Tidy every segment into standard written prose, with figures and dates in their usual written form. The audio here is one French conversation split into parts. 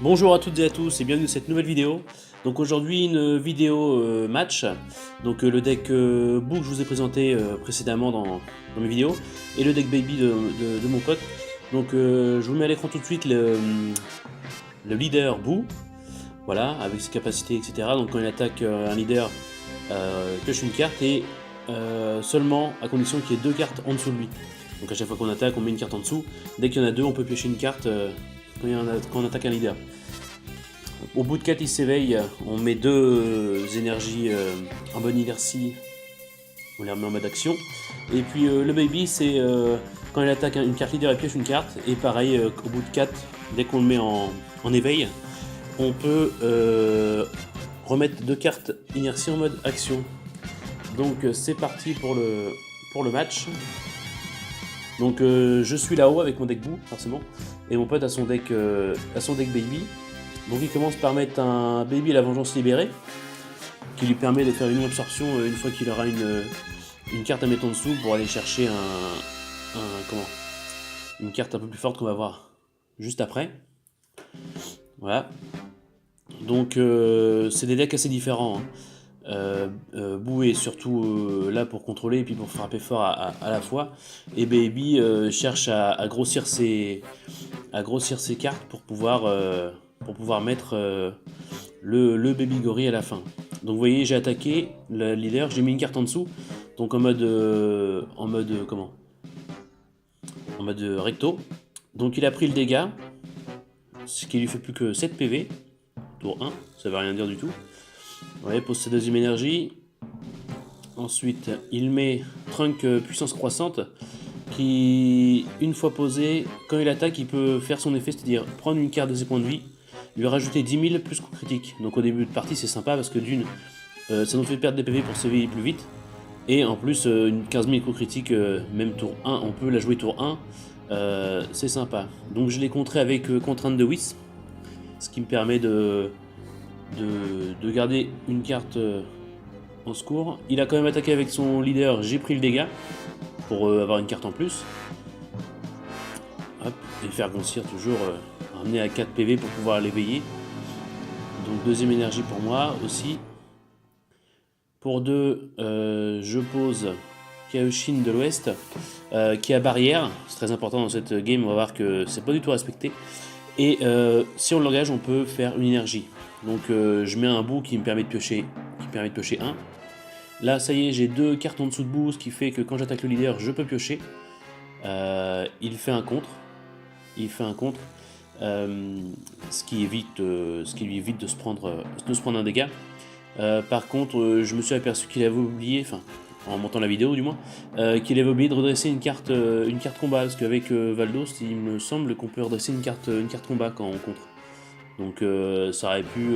Bonjour à toutes et à tous et bienvenue dans cette nouvelle vidéo. Donc aujourd'hui une vidéo match, donc le deck Boo que je vous ai présenté précédemment dans mes vidéos, et le deck Baby de mon pote. Donc je vous mets à l'écran tout de suite le leader Boo, voilà, avec ses capacités etc. Donc quand il attaque un leader, pioche une carte et seulement à condition qu'il y ait deux cartes en dessous de lui. Donc à chaque fois qu'on attaque on met une carte en dessous, dès qu'il y en a deux on peut piocher une carte quand on attaque un leader. Au bout de 4 il s'éveille, on met deux énergies en bonne inertie, on les remet en mode action. Et puis le baby c'est quand il attaque une carte leader il pioche une carte, et pareil au bout de 4, dès qu'on le met en éveil, on peut remettre deux cartes inertie en mode action. Donc c'est parti pour le match. Donc je suis là-haut avec mon deck Boo forcément, et mon pote a son deck baby. Donc il commence par mettre un baby à la vengeance libérée, qui lui permet de faire une absorption une fois qu'il aura une carte à mettre en dessous pour aller chercher une carte un peu plus forte qu'on va voir juste après. Voilà. Donc c'est des decks assez différents, hein. Boo est surtout là pour contrôler et puis pour frapper fort à la fois, et Baby cherche à grossir ses cartes pour pouvoir mettre le Baby Gorille à la fin. Donc vous voyez, j'ai attaqué le leader, j'ai mis une carte en dessous, donc en mode recto. Donc il a pris le dégât, ce qui lui fait plus que 7 PV, tour 1, ça veut rien dire du tout. Ouais, pose sa deuxième énergie. Ensuite, il met Trunk puissance croissante, qui, une fois posé, quand il attaque, il peut faire son effet, c'est-à-dire prendre une carte de ses points de vie, lui rajouter 10 000 plus coup critique. Donc au début de partie, c'est sympa parce que d'une, ça nous fait perdre des PV pour s'éveiller plus vite, et en plus, une 15 000 coup critique, même tour 1, on peut la jouer tour 1, c'est sympa. Donc je l'ai contré avec contrainte de Whis, ce qui me permet de garder une carte en secours. Il a quand même attaqué avec son leader, j'ai pris le dégât pour avoir une carte en plus. Hop, et faire grossir toujours, ramener à 4 PV pour pouvoir l'éveiller. Donc deuxième énergie pour moi aussi. Pour 2, je pose Kaioshin de l'Ouest, qui a barrière, c'est très important dans cette game, on va voir que c'est pas du tout respecté. Et si on l'engage, on peut faire une énergie. Donc je mets un Boo qui me permet de piocher 1. Là ça y est, j'ai deux cartes en dessous de Boo, ce qui fait que quand j'attaque le leader, je peux piocher. Il fait un contre. Ce qui lui évite de se prendre un dégât. Par contre, je me suis aperçu qu'il avait oublié, enfin en montant la vidéo du moins, qu'il avait oublié de redresser une carte combat, parce qu'avec Valdos, il me semble qu'on peut redresser une carte combat quand on contre. Donc ça aurait pu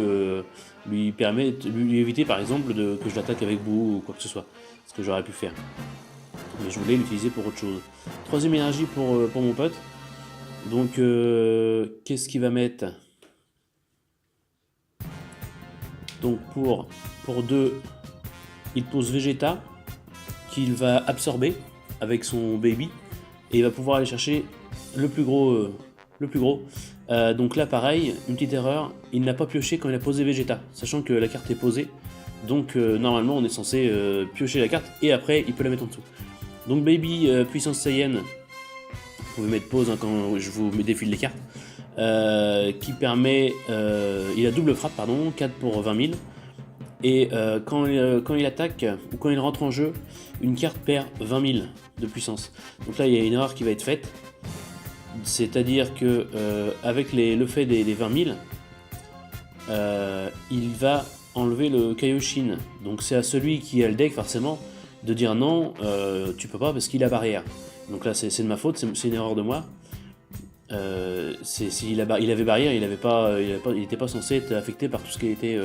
lui éviter par exemple que je l'attaque avec Boo ou quoi que ce soit, ce que j'aurais pu faire. Mais je voulais l'utiliser pour autre chose. Troisième énergie pour mon pote. Donc qu'est-ce qu'il va mettre? Donc pour 2, il pose Vegeta, qu'il va absorber avec son baby, et il va pouvoir aller chercher le plus gros. Donc là pareil, une petite erreur, il n'a pas pioché quand il a posé Vegeta, sachant que la carte est posée. Donc normalement on est censé piocher la carte et après il peut la mettre en dessous. Donc Baby puissance Saiyan, vous pouvez mettre pause quand je vous défile les cartes, qui permet, il a double frappe pardon, 4 pour 20 000. Et quand il attaque ou quand il rentre en jeu, une carte perd 20 000 de puissance. Donc là il y a une erreur qui va être faite. C'est-à-dire que avec le fait des 20 000, il va enlever le Kaioshin. Donc c'est à celui qui a le deck forcément de dire non, tu peux pas parce qu'il a barrière. Donc là c'est de ma faute, c'est une erreur de moi. Il avait barrière, il n'était pas censé être affecté par tout ce qui était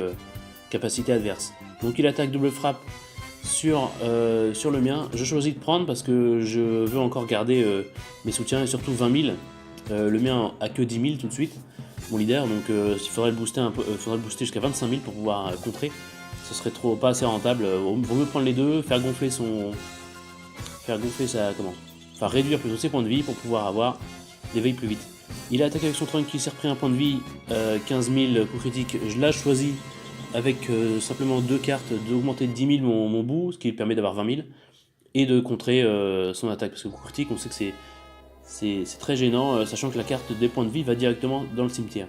capacité adverse. Donc il attaque double frappe sur le mien. Je choisis de prendre parce que je veux encore garder mes soutiens, et surtout 20 000. Le mien a que 10 000 tout de suite, mon leader, donc il faudrait le booster un peu, faudrait le booster jusqu'à 25 000 pour pouvoir contrer. ce serait pas assez rentable. Vaut mieux prendre les deux, faire gonfler sa, enfin réduire plutôt ses points de vie pour pouvoir avoir des veilles plus vite. Il a attaqué avec son trunk qui s'est repris un point de vie, 15 000 coups critiques. Je l'ai choisi avec simplement 2 cartes d'augmenter de 10 000 mon bout, ce qui lui permet d'avoir 20 000, et de contrer son attaque. Parce que le coup critique, on sait que c'est très gênant, sachant que la carte des points de vie va directement dans le cimetière.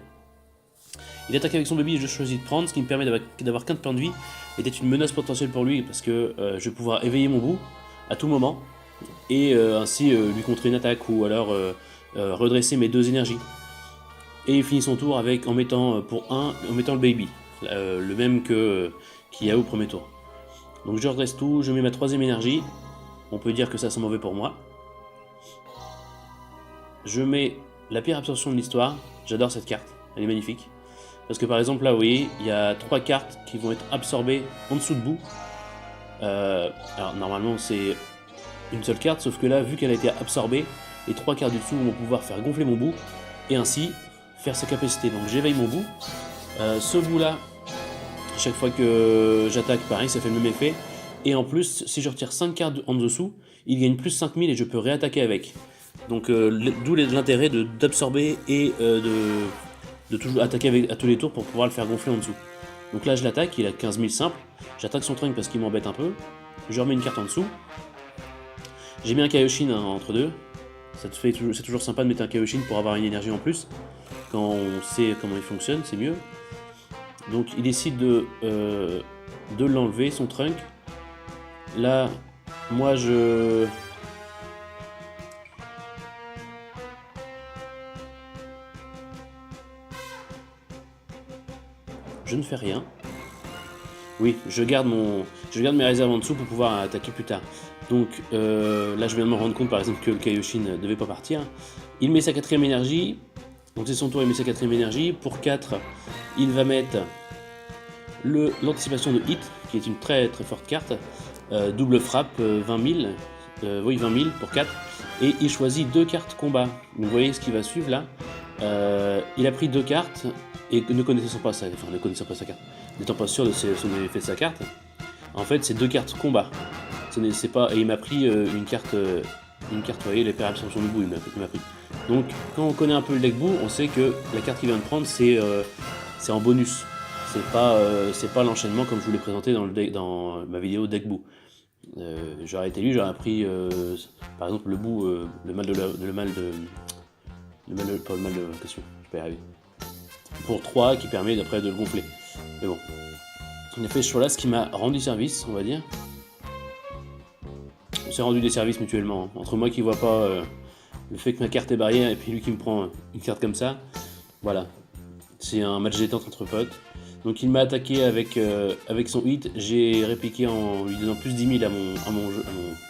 Il attaque avec son baby et je choisis de prendre, ce qui me permet d'avoir 15 points de vie et d'être une menace potentielle pour lui, parce que je vais pouvoir éveiller mon bout à tout moment, et ainsi lui contrer une attaque, ou alors redresser mes 2 énergies. Et il finit son tour en mettant le baby, le même qu'il y a au premier tour. Donc je redresse tout, je mets ma 3ème énergie, on peut dire que ça sent mauvais pour moi. Je mets la pire absorption de l'histoire, j'adore cette carte, elle est magnifique. Parce que par exemple là, vous voyez, il y a 3 cartes qui vont être absorbées en dessous de bout. Alors normalement c'est une seule carte, sauf que là, vu qu'elle a été absorbée, les 3 cartes du dessous vont pouvoir faire gonfler mon bout, et ainsi faire sa capacité. Donc j'éveille mon bout. Ce bout là, chaque fois que j'attaque, pareil, ça fait le même effet. Et en plus, si je retire 5 cartes en dessous, il gagne plus 5000 et je peux réattaquer avec. Donc d'où l'intérêt d'absorber et de toujours attaquer à tous les tours pour pouvoir le faire gonfler en dessous. Donc là je l'attaque, il a 15 000 simple. J'attaque son trunk parce qu'il m'embête un peu. Je remets une carte en dessous. J'ai mis un Kaioshin entre deux. C'est toujours sympa de mettre un Kaioshin pour avoir une énergie en plus. Quand on sait comment il fonctionne, c'est mieux. Donc il décide de l'enlever, son trunk. Là, moi je ne fais rien. Oui, je garde mes réserves en dessous pour pouvoir attaquer plus tard. Donc là je viens de me rendre compte par exemple que le Kaioshin ne devait pas partir. Il met sa 4ème énergie, donc c'est son tour, il met sa 4ème énergie. Pour 4, il va mettre l'anticipation de hit, qui est une très très forte carte. Double frappe, 20 000, oui 20 000 pour 4. Et il choisit 2 cartes combat. Donc vous voyez ce qui va suivre là. Il a pris 2 cartes, et ne connaissant pas sa carte, n'étant pas sûr de son effet de sa carte, en fait c'est 2 cartes combat. C'est pas, et il m'a pris une carte, vous voyez, l'épée absorption du bout, il m'a pris. Donc quand on connaît un peu le deck bout, on sait que la carte qu'il vient de prendre c'est en bonus. C'est pas l'enchaînement comme je vous l'ai présenté dans ma vidéo deck bout. J'aurais été lui, j'aurais pris par exemple le bout, le mal de question, je peux y arriver. Pour 3 qui permet d'après de le gonfler. Mais bon. On a fait ce choix là, ce qui m'a rendu service, on va dire. On s'est rendu des services mutuellement. Hein. Entre moi qui vois pas le fait que ma carte est barrière et puis lui qui me prend une carte comme ça. Voilà. C'est un match détente entre potes. Donc il m'a attaqué avec son hit. J'ai répliqué en lui donnant plus 10 000 à mon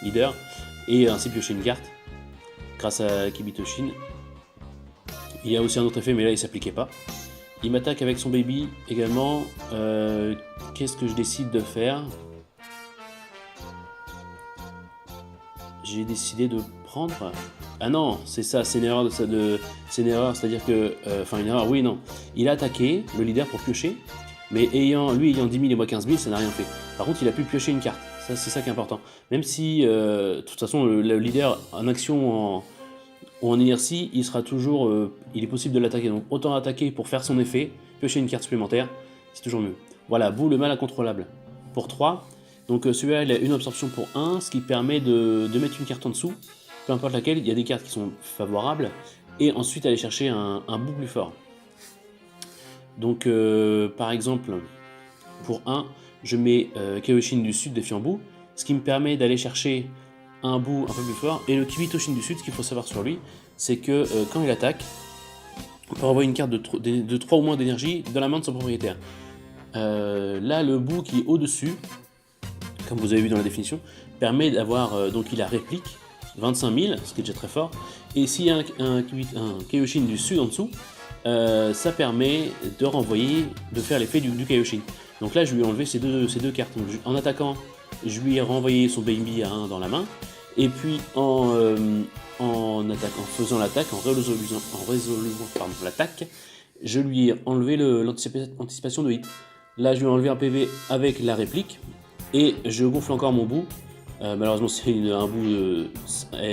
leader. Et ainsi pioché une carte. Grâce à Kibitoshin. Il y a aussi un autre effet, mais là il s'appliquait pas. Il m'attaque avec son baby également. Qu'est-ce que je décide de faire? J'ai décidé de prendre... Ah non, c'est ça, c'est une erreur, c'est une erreur, c'est-à-dire que... Enfin une erreur, oui, non. Il a attaqué le leader pour piocher, mais lui ayant 10 000 et moi 15 000, ça n'a rien fait. Par contre, il a pu piocher une carte, ça c'est ça qui est important. Même si, de toute façon, le leader en action ou en inertie, il sera toujours... il est possible de l'attaquer, donc autant attaquer pour faire son effet, piocher une carte supplémentaire, c'est toujours mieux. Voilà, bout le mal incontrôlable. Pour 3, donc celui-là il a une absorption pour 1, ce qui permet de mettre une carte en dessous, peu importe laquelle, il y a des cartes qui sont favorables, et ensuite aller chercher un bout plus fort. Donc par exemple, pour 1, je mets Kaioshin du sud défiant bout, ce qui me permet d'aller chercher un bout un peu plus fort, et le Kibitoshin du sud, ce qu'il faut savoir sur lui, c'est que quand il attaque, on peut envoyer une carte de 3 ou moins d'énergie dans la main de son propriétaire. Là, le bout qui est au-dessus, comme vous avez vu dans la définition, permet d'avoir, donc il a réplique, 25 000, ce qui est déjà très fort, et s'il y a un Kaioshin du sud en dessous, ça permet de renvoyer, de faire l'effet du Kaioshin. Donc là, je lui ai enlevé ces deux cartes. Donc, en attaquant, je lui ai renvoyé son baby à 1 dans la main, et puis en faisant l'attaque, en résolvant l'attaque, je lui ai enlevé l'anticipation de hit. Là, je vais enlever un PV avec la réplique. Et je gonfle encore mon bout. Malheureusement, c'est un bout de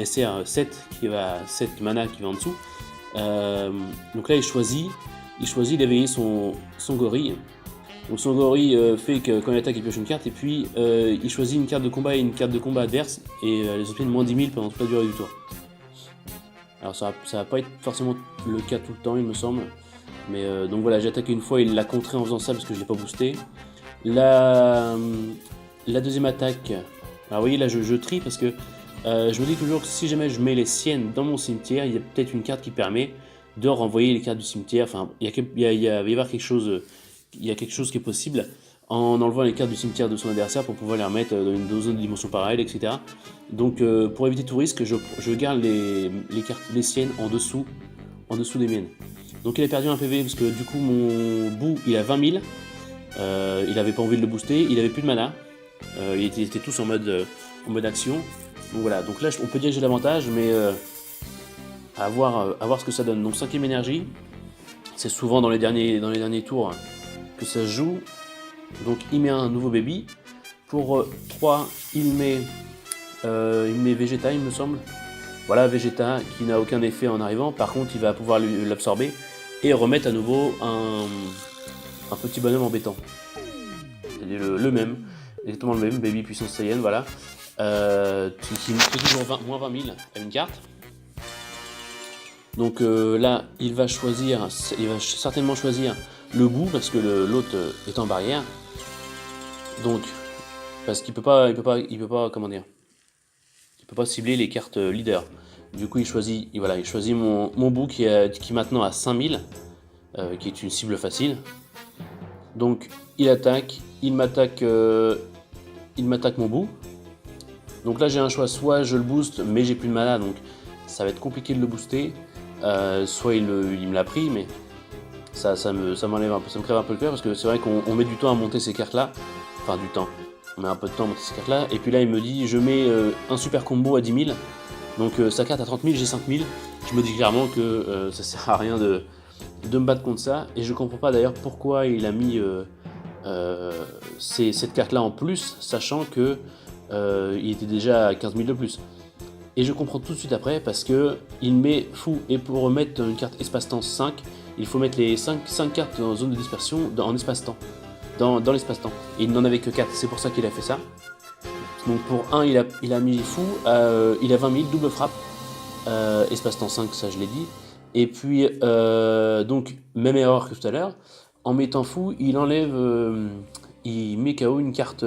SR 7 qui va 7 mana qui va en dessous. Donc là, il choisit d'éveiller son gorille. Donc son gorille fait que quand il attaque, il pioche une carte. Et puis, il choisit une carte de combat et une carte de combat adverse. Et les obtient moins 10 000 pendant toute la durée du tour. Alors ça va pas être forcément le cas tout le temps, il me semble. Mais donc voilà, j'ai attaqué une fois, il l'a contré en faisant ça parce que je l'ai pas boosté. La deuxième attaque, alors vous voyez là je trie parce que je me dis toujours que si jamais je mets les siennes dans mon cimetière, il y a peut-être une carte qui permet de renvoyer les cartes du cimetière. Enfin, il va y avoir quelque chose, il y a quelque chose qui est possible en enlevant les cartes du cimetière de son adversaire pour pouvoir les remettre dans une zone de dimension parallèle, etc. Donc pour éviter tout risque, je garde les siennes en dessous des miennes. Donc il a perdu un PV parce que du coup mon bout il a 20 000. Il avait pas envie de le booster, il avait plus de mana. Ils étaient tous en mode action. Donc voilà, donc là on peut dire que j'ai l'avantage, mais à voir ce que ça donne. Donc 5ème énergie, c'est souvent dans les derniers tours que ça se joue. Donc il met un nouveau baby. Pour 3, il met Vegeta, il me semble. Voilà, Vegeta qui n'a aucun effet en arrivant. Par contre, il va pouvoir l'absorber et remettre à nouveau un petit bonhomme embêtant. C'est le même, exactement le même, Baby Puissance Saiyan, voilà. Qui fait toujours moins 20 000 à une carte. Donc là, il va certainement choisir le bout parce que l'autre est en barrière. Donc, parce qu'il peut pas, comment dire, il peut pas cibler les cartes leader. Du coup, il choisit mon bout qui maintenant a 5000, qui est une cible facile. Donc, il attaque, il m'attaque mon bout. Donc là, j'ai un choix, soit je le booste, mais j'ai plus de mana, donc ça va être compliqué de le booster. Soit il me l'a pris, mais ça m'enlève un peu, ça me crève un peu le cœur parce que c'est vrai qu'on met du temps à monter ces cartes-là. Enfin, du temps. On met un peu de temps à monter ces cartes-là. Et puis là, il me dit, je mets un super combo à 10 000. Donc sa carte à 30 000, j'ai 5 000. Je me dis clairement que ça sert à rien de me battre contre ça. Et je comprends pas d'ailleurs pourquoi il a mis cette carte-là en plus, sachant que il était déjà à 15 000 de plus. Et je comprends tout de suite après parce que il met fou. Et pour remettre une carte espace-temps 5, il faut mettre les 5 cartes dans zone de dispersion en espace-temps. Dans l'espace-temps. Et il n'en avait que 4, c'est pour ça qu'il a fait ça. Donc pour 1, il a mis fou, il a 20 000, double frappe. Espace-temps 5, ça je l'ai dit. Et puis, donc, même erreur que tout à l'heure. En mettant fou, il enlève, il met KO une carte.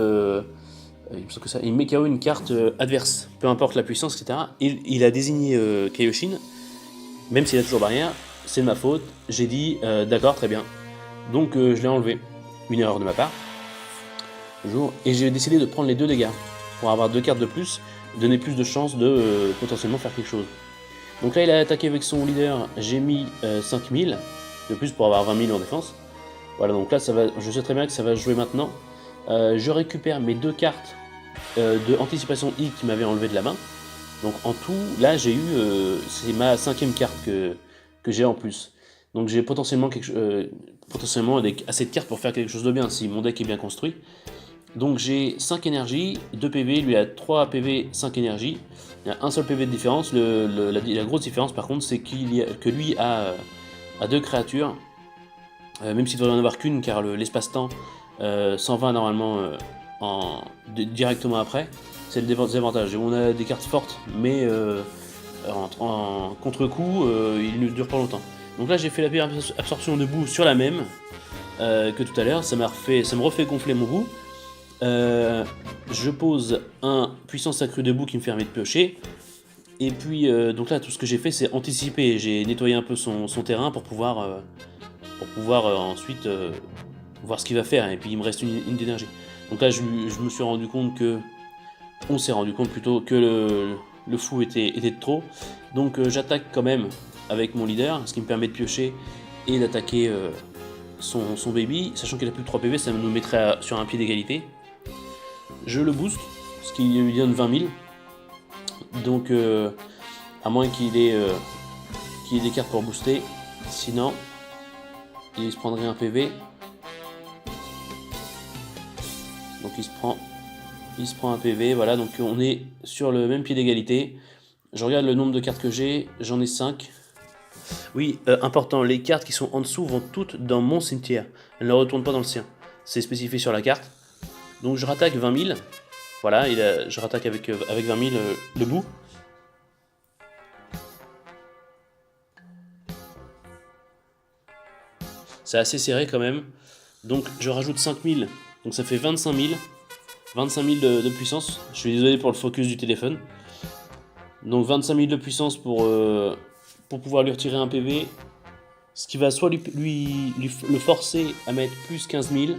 Il met KO une carte adverse, peu importe la puissance, etc. Il a désigné Kaioshin, même s'il a toujours barrière, c'est de ma faute. J'ai dit d'accord, très bien. Donc je l'ai enlevé. Une erreur de ma part. Toujours. Et j'ai décidé de prendre les 2 dégâts pour avoir 2 cartes de plus, donner plus de chances de potentiellement faire quelque chose. Donc là, il a attaqué avec son leader. J'ai mis 5000 de plus pour avoir 20 000 en défense. Voilà, donc là, je sais très bien que ça va jouer maintenant. Je récupère mes 2 cartes de anticipation I qui m'avaient enlevé de la main. Donc en tout, là, j'ai eu, c'est ma 5ème carte que j'ai en plus. Donc j'ai potentiellement assez de cartes pour faire quelque chose de bien si mon deck est bien construit. Donc j'ai 5 énergies, 2 PV, lui a 3 PV, 5 énergies. Il y a un seul PV de différence. La grosse différence par contre, c'est que lui a 2 créatures. Même s'il ne devrait en avoir qu'une, car l'espace-temps s'en va normalement directement après. C'est le désavantage. On a des cartes fortes, mais en contre-coup, il ne dure pas longtemps. Donc là, j'ai fait la pire absorption de boue sur la même que tout à l'heure. Ça me refait gonfler mon bout. Je pose un puissance accrue de boue qui me permet de piocher. Et puis, donc là, tout ce que j'ai fait, c'est anticiper. J'ai nettoyé un peu son terrain pour pouvoir ensuite voir ce qu'il va faire. Et puis, il me reste une d'énergie. Donc là, je me suis rendu compte que... On s'est rendu compte plutôt que le fou était de trop. Donc j'attaque quand même avec mon leader, ce qui me permet de piocher et d'attaquer son baby. Sachant qu'il a plus de 3 PV, ça nous mettrait sur un pied d'égalité. Je le booste, ce qui lui donne 20 000. Donc à moins qu'il ait des cartes pour booster. Sinon, il se prendrait un PV. Donc il se prend un PV, voilà, donc on est sur le même pied d'égalité. Je regarde le nombre de cartes que j'ai, j'en ai 5. Oui, important, les cartes qui sont en dessous vont toutes dans mon cimetière. Elles ne retournent pas dans le sien. C'est spécifié sur la carte. Donc je rattaque 20 000. Voilà, je rattaque avec 20 000 le bout. C'est assez serré quand même. Donc je rajoute 5 000. Donc ça fait 25 000. 25 000 de puissance. Je suis désolé pour le focus du téléphone. Donc 25 000 de puissance pour pouvoir lui retirer un PV. Ce qui va soit le forcer à mettre plus 15 000,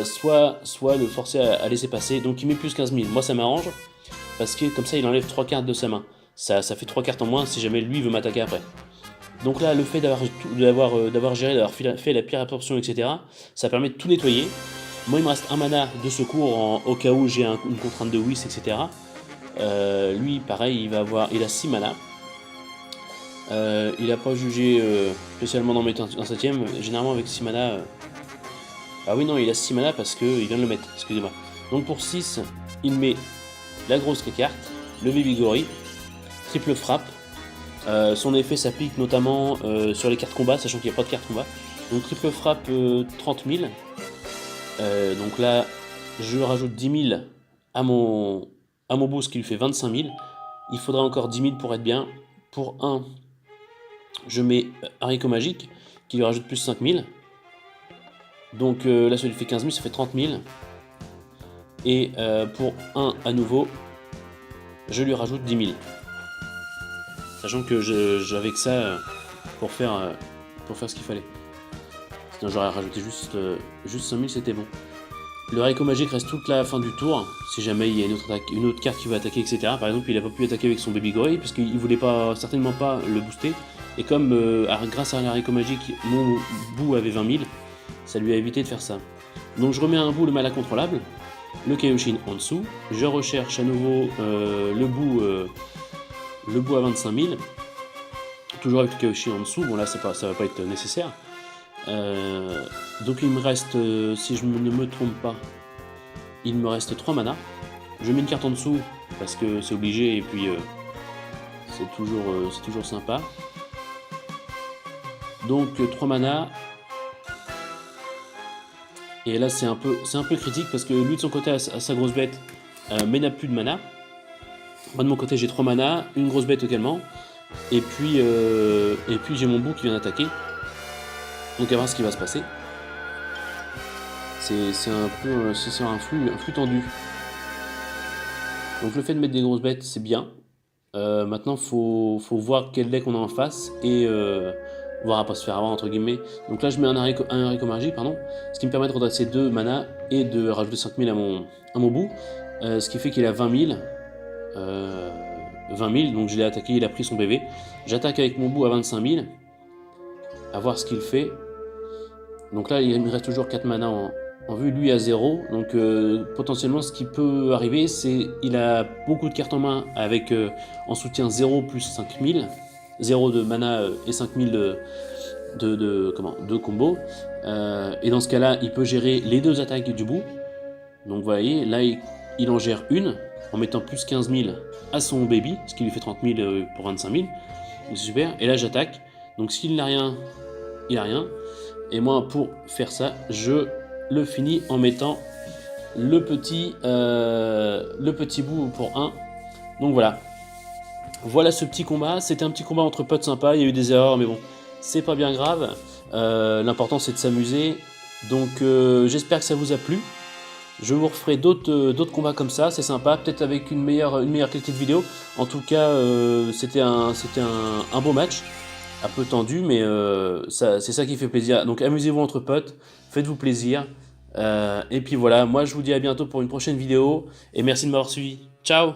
soit le forcer à laisser passer. Donc il met plus 15 000. Moi ça m'arrange, parce que comme ça il enlève 3 cartes de sa main. Ça fait 3 cartes en moins si jamais lui veut m'attaquer après. Donc là, le fait d'avoir géré, d'avoir fait la pire absorption, etc., ça permet de tout nettoyer. Moi il me reste un mana de secours au cas où j'ai une contrainte de Whis, etc. Lui pareil, il a 6 mana. Il n'a pas jugé spécialement d'en mettre un 7ème. Généralement avec 6 mana... Ah oui non, il a 6 mana parce qu'il vient de le mettre, excusez-moi. Donc pour 6, il met la grosse carte, le Baby Gory, triple frappe. Son effet s'applique notamment sur les cartes combat, sachant qu'il n'y a pas de carte combat. Donc triple frappe 30 000. Donc là, je rajoute 10 000 à mon boost qui lui fait 25 000. Il faudra encore 10 000 pour être bien. Pour 1, je mets Haricot Magique qui lui rajoute plus 5 000. Donc là, ça lui fait 15 000, ça fait 30 000. Et pour 1 à nouveau, je lui rajoute 10 000. Sachant que j'avais que ça pour faire ce qu'il fallait. Sinon j'aurais rajouté juste 5 000, c'était bon. Le Haricot Magique reste toute la fin du tour, si jamais il y a une autre carte qui va attaquer, etc. Par exemple, il n'a pas pu attaquer avec son Baby Gory, parce qu'il ne voulait certainement pas le booster. Et comme grâce à l'Haricot Magique, mon bout avait 20 000, ça lui a évité de faire ça. Donc je remets à un bout le Mana contrôlable, le Kaioshin en dessous, je recherche à nouveau le bout à 25 000, toujours avec le Kaioshin en dessous. Bon là ça va pas être nécessaire. Donc il me reste, si je ne me trompe pas, il me reste 3 mana. Je mets une carte en dessous parce que c'est obligé et puis c'est toujours sympa. Donc 3 mana. Et là c'est un peu critique parce que lui de son côté a sa grosse bête mais n'a plus de mana. Moi de mon côté j'ai 3 mana, une grosse bête également. Et puis j'ai mon bout qui vient d'attaquer. Donc à voir ce qui va se passer. C'est un flux tendu. Donc le fait de mettre des grosses bêtes c'est bien. Maintenant faut voir quel deck on a en face et voir à pas se faire avoir entre guillemets. Donc là je mets un Haricot Magique, pardon, ce qui me permet de redresser 2 mana et de rajouter 5 000 à mon bout. Ce qui fait qu'il a 20 000. 20 000, donc je l'ai attaqué, il a pris son PV. J'attaque avec mon bout à 25 000. À voir ce qu'il fait. Donc là il me reste toujours 4 mana en vue, lui à 0. Donc potentiellement ce qui peut arriver c'est il a beaucoup de cartes en main avec en soutien 0 plus 5 000. 0 de mana et 5 000 de combo. Et dans ce cas là il peut gérer les 2 attaques du bout. Donc vous voyez là il en gère une en mettant plus 15 000 à son baby, ce qui lui fait 30 000 pour 25 000. Donc c'est super. Et là j'attaque. Donc s'il n'a rien, il a rien. Et moi pour faire ça, je le finis en mettant le petit bout pour 1. Donc voilà. Voilà ce petit combat. C'était un petit combat entre potes sympa. Il y a eu des erreurs, mais bon, c'est pas bien grave. L'important c'est de s'amuser. Donc j'espère que ça vous a plu. Je vous referai d'autres combats comme ça, c'est sympa, peut-être avec une meilleure qualité de vidéo. En tout cas, c'était un beau match, un peu tendu, mais c'est ça qui fait plaisir. Donc amusez-vous entre potes, faites-vous plaisir. Et puis voilà, moi je vous dis à bientôt pour une prochaine vidéo. Et merci de m'avoir suivi. Ciao!